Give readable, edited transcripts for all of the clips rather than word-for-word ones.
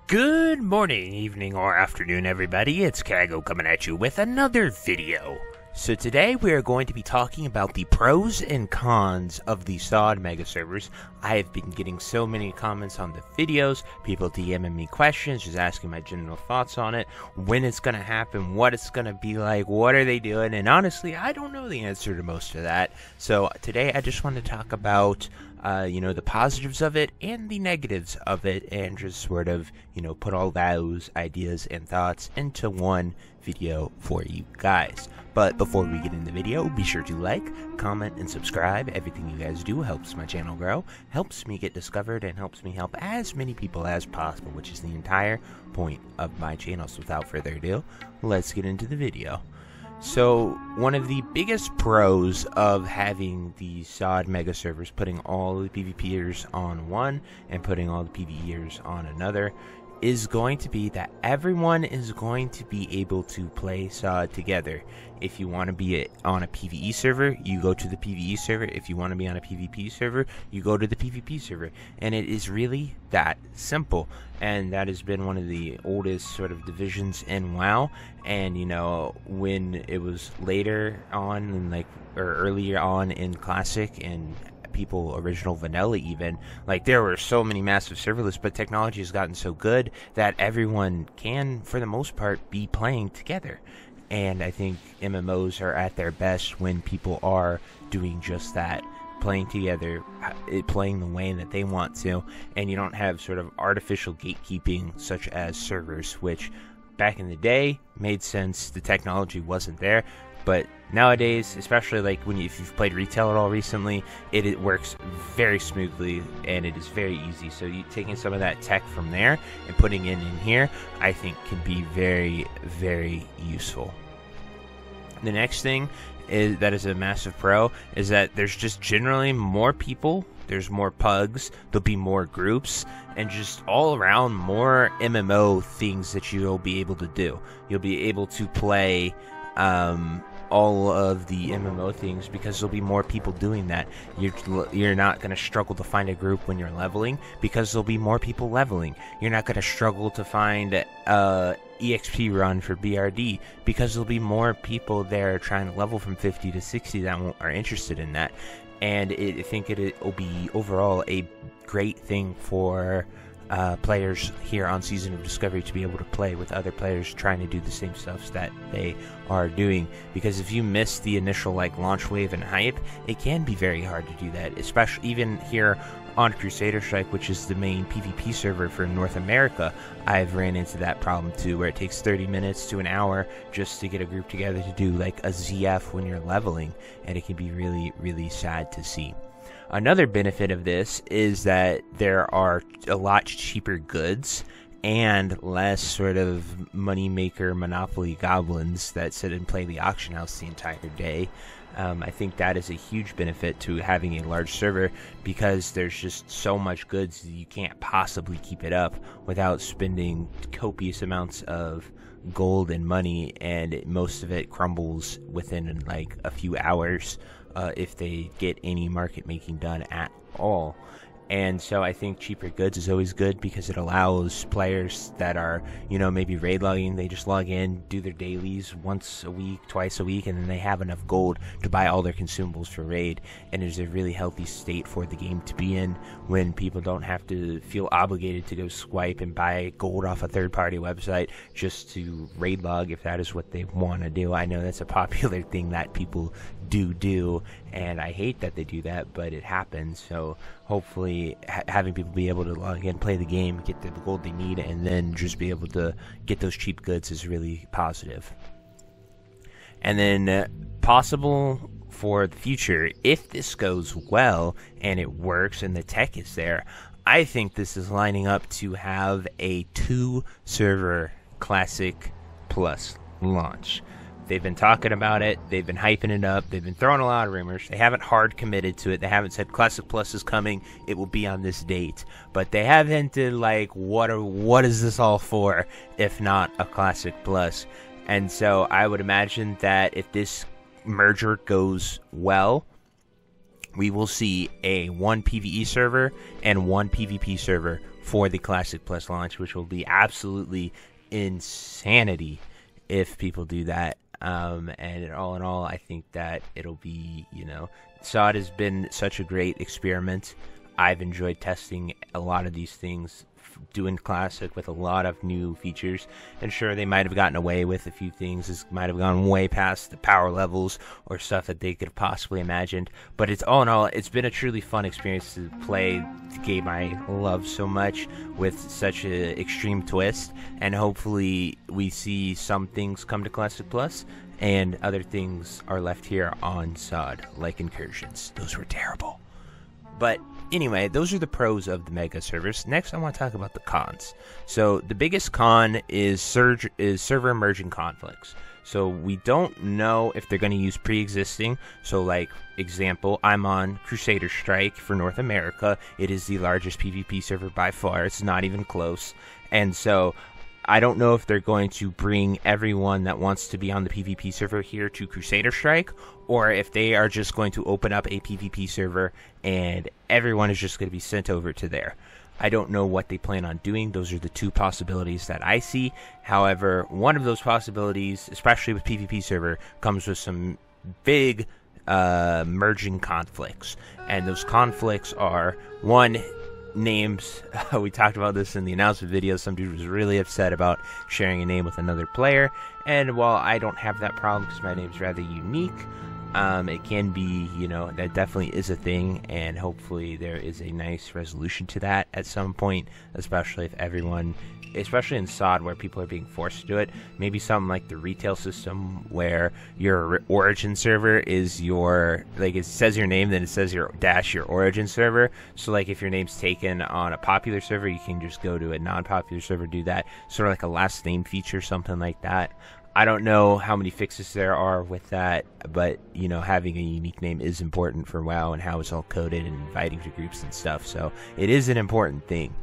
Good morning, evening, or afternoon, everybody. It's Kaghoe coming at you with another video. So today we are going to be talking about the pros and cons of the SoD mega servers. I have been getting so many comments on the videos, people DMing me questions, just asking my general thoughts on it, when it's going to happen, what it's going to be like, what are they doing, and honestly, I don't know the answer to most of that. So today I just want to talk about the positives of it and the negatives of it, and just sort of, put all those ideas and thoughts into one video for you guys. But before we get into the video, be sure to like, comment, and subscribe. Everything you guys do helps my channel grow, helps me get discovered, and helps me help as many people as possible, which is the entire point of my channel. So without further ado, let's get into the video. So, one of the biggest pros of having the SoD mega servers, putting all the PvPers on one and putting all the PvEers on another, is going to be that everyone is going to be able to play SoD together. If you want to be on a PvE server, you go to the PvE server. If you want to be on a PvP server, you go to the PvP server. And it is really that simple. And that has been one of the oldest sort of divisions in WoW. And, when it was later on, or earlier on in Classic and people original vanilla even, there were so many massive serverless, but technology has gotten so good that everyone can, for the most part, be playing together. And I think MMOs are at their best when people are doing just that, playing together, playing the way that they want to, and you don't have sort of artificial gatekeeping such as servers, which back in the day made sense. The technology wasn't there. But nowadays, especially if you've played retail at all recently, it works very smoothly and it is very easy. So you taking some of that tech from there and putting it in here, I think can be very, very useful. The next thing that is a massive pro is that there's just generally more people, there's more pugs, there'll be more groups, and just all around more MMO things that you'll be able to do. You'll be able to play all of the MMO things because there'll be more people doing that. You're not going to struggle to find a group when you're leveling because there'll be more people leveling. You're not going to struggle to find EXP run for BRD because there'll be more people there trying to level from 50 to 60 that are interested in that. And I think it will be overall a great thing for players here on Season of Discovery to be able to play with other players trying to do the same stuff that they are doing. Because if you miss the initial launch wave and hype, it can be very hard to do that, especially even here on Crusader Strike, which is the main PvP server for North America. I've ran into that problem too, where it takes 30 minutes to an hour just to get a group together to do a ZF when you're leveling, and it can be really, really sad to see. Another benefit of this is that there are a lot cheaper goods and less sort of moneymaker monopoly goblins that sit and play the auction house the entire day. I think that is a huge benefit to having a large server because there's just so much goods that you can't possibly keep it up without spending copious amounts of gold and money, and most of it crumbles within a few hours if they get any market making done at all. And so I think cheaper goods is always good because it allows players that are, maybe raid logging, they just log in, do their dailies once a week, twice a week, and then they have enough gold to buy all their consumables for raid. And it's a really healthy state for the game to be in when people don't have to feel obligated to go swipe and buy gold off a third-party website just to raid log if that is what they want to do. I know that's a popular thing that people do, and I hate that they do that, but it happens. So hopefully having people be able to log in, play the game, get the gold they need, and then just be able to get those cheap goods is really positive. And then possible for the future, if this goes well and it works and the tech is there, I think this is lining up to have a 2-server Classic Plus launch. They've been talking about it. They've been hyping it up. They've been throwing a lot of rumors. They haven't hard committed to it. They haven't said Classic Plus is coming. It will be on this date. But they have hinted what is this all for if not a Classic Plus? And so I would imagine that if this merger goes well, we will see a 1 PvE server and 1 PvP server for the Classic Plus launch, which will be absolutely insanity if people do that. And all in all, I think that it'll be, SoD has been such a great experiment. I've enjoyed testing a lot of these things, doing Classic with a lot of new features, and sure, they might have gotten away with a few things. This might have gone way past the power levels or stuff that they could have possibly imagined, but it's all in all, it's been a truly fun experience to play the game I love so much with such an extreme twist, and hopefully we see some things come to Classic Plus and other things are left here on SoD, like incursions. Those were terrible. But anyway, those are the pros of the mega servers. Next, I want to talk about the cons. So the biggest con is server emerging conflicts. So we don't know if they're going to use pre-existing. So like, example, I'm on Crusader Strike for North America. It is the largest PvP server by far. It's not even close. And so I don't know if they're going to bring everyone that wants to be on the PvP server here to Crusader Strike, or if they are just going to open up a PvP server and everyone is just going to be sent over to there. I don't know what they plan on doing. Those are the two possibilities that I see. However, one of those possibilities, especially with PvP server, comes with some big merging conflicts. And those conflicts are, one, names. We talked about this in the announcement video. Some dude was really upset about sharing a name with another player, and while I don't have that problem because my name's rather unique, it can be, that definitely is a thing, and hopefully there is a nice resolution to that at some point, especially if everyone, especially in SoD where people are being forced to do it. Maybe something like the retail system where your origin server is your, like, it says your name, then it says your origin server. So like if your name's taken on a popular server, you can just go to a non-popular server, do that. Sort of like a last name feature, something like that. I don't know how many fixes there are with that, but, having a unique name is important for WoW and how it's all coded and inviting to groups and stuff. So it is an important thing.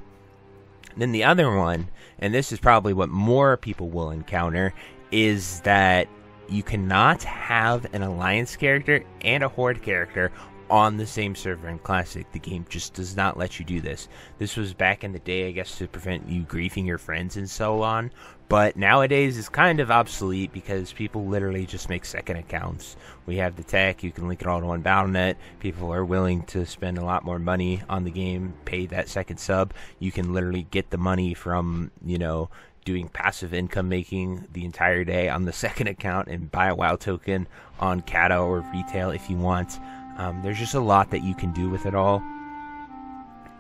Then the other one, and this is probably what more people will encounter, is that you cannot have an Alliance character and a Horde character on the same server in Classic. The game just does not let you do this. This was back in the day, I guess, to prevent you griefing your friends and so on. But nowadays it's kind of obsolete because people literally just make second accounts. We have the tech, you can link it all to one Battle.net. People are willing to spend a lot more money on the game, pay that second sub. You can literally get the money from, doing passive income making the entire day on the second account and buy a WoW token on Kaghoe or retail if you want. There's just a lot that you can do with it all.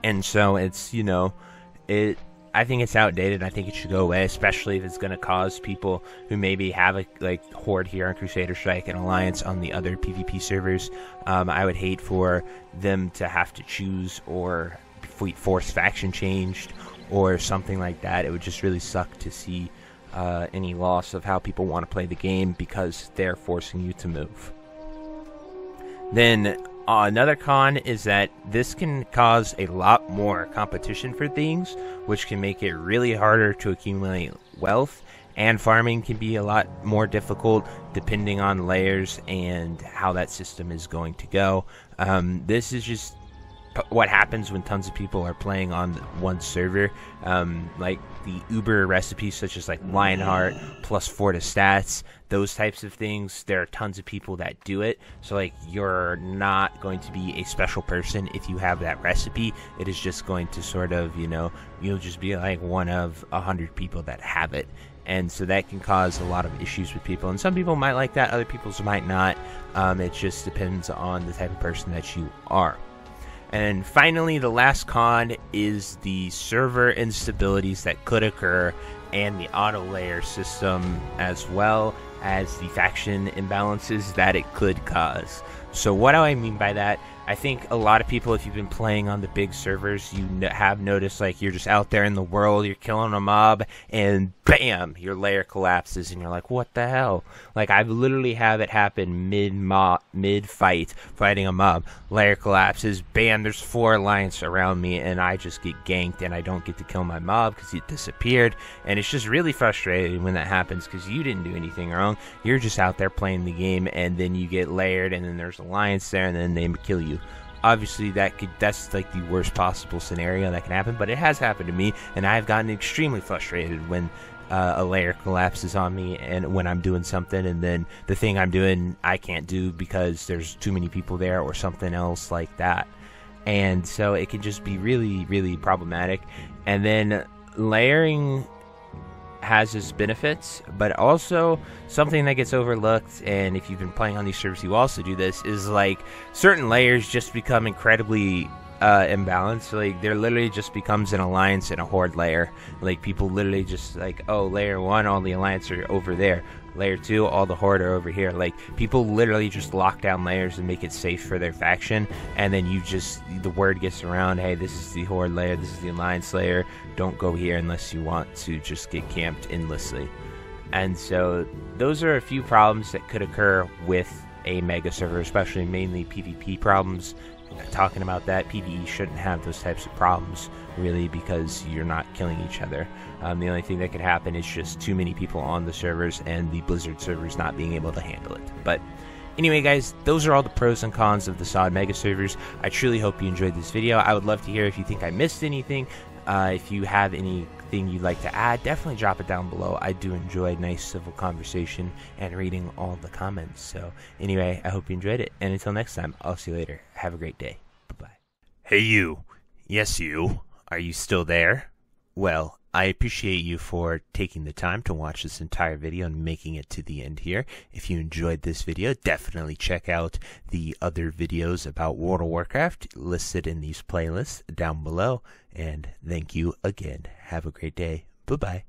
And so it's, I think it's outdated. I think it should go away, especially if it's going to cause people who maybe have a Horde here on Crusader Strike and Alliance on the other PvP servers. I would hate for them to have to choose or force faction changed or something like that. It would just really suck to see any loss of how people want to play the game because they're forcing you to move. Then another con is that this can cause a lot more competition for things, which can make it really harder to accumulate wealth, and farming can be a lot more difficult depending on layers and how that system is going to go. This is just what happens when tons of people are playing on one server. Like the Uber recipes such as like Lionheart plus 4 to stats, those types of things, there are tons of people that do it. So like you're not going to be a special person if you have that recipe. It is just going to sort of, you'll just be like one of 100 people that have it. And so that can cause a lot of issues with people. And some people might like that, other people might not. It just depends on the type of person that you are. And finally, the last con is the server instabilities that could occur and the auto layer system, as well as the faction imbalances that it could cause. So what do I mean by that? I think a lot of people, if you've been playing on the big servers, you have noticed like you're just out there in the world, you're killing a mob, and bam, your layer collapses, and you're like, what the hell? Like, I've literally had it happen mid-fight, fighting a mob. Layer collapses, bam, there's 4 alliance around me, and I just get ganked, and I don't get to kill my mob because it disappeared. And it's just really frustrating when that happens because you didn't do anything wrong. You're just out there playing the game, and then you get layered, and then there's alliance there, and then they kill you. obviously that's like the worst possible scenario that can happen, but it has happened to me, and I've gotten extremely frustrated when a layer collapses on me, and when I'm doing something, and then the thing I'm doing I can't do because there's too many people there or something else like that. And so it can just be really, really problematic. And then layering has its benefits, but also something that gets overlooked, and if you've been playing on these servers you also do this, is like certain layers just become incredibly imbalanced. Like there literally just becomes an alliance and a horde layer. Like people literally just like, oh, layer 1 all the alliance are over there, layer 2 all the horde are over here. Like people literally just lock down layers and make it safe for their faction, and then the word gets around, hey, this is the horde layer, this is the alliance layer, don't go here unless you want to just get camped endlessly. And so those are a few problems that could occur with a mega server, especially mainly PvP problems. Talking about that, PvE shouldn't have those types of problems really, because you're not killing each other. The only thing that could happen is just too many people on the servers and the Blizzard servers not being able to handle it. But anyway, guys, those are all the pros and cons of the SoD mega servers. I truly hope you enjoyed this video. I would love to hear if you think I missed anything. If you have anything you'd like to add, definitely drop it down below. I do enjoy nice civil conversation and reading all the comments. So anyway, I hope you enjoyed it, and until next time, I'll see you later. Have a great day. Bye-bye. Hey you. Yes you. Are you still there? Well, I appreciate you for taking the time to watch this entire video and making it to the end here. If you enjoyed this video, definitely check out the other videos about World of Warcraft listed in these playlists down below. And thank you again. Have a great day. Bye-bye.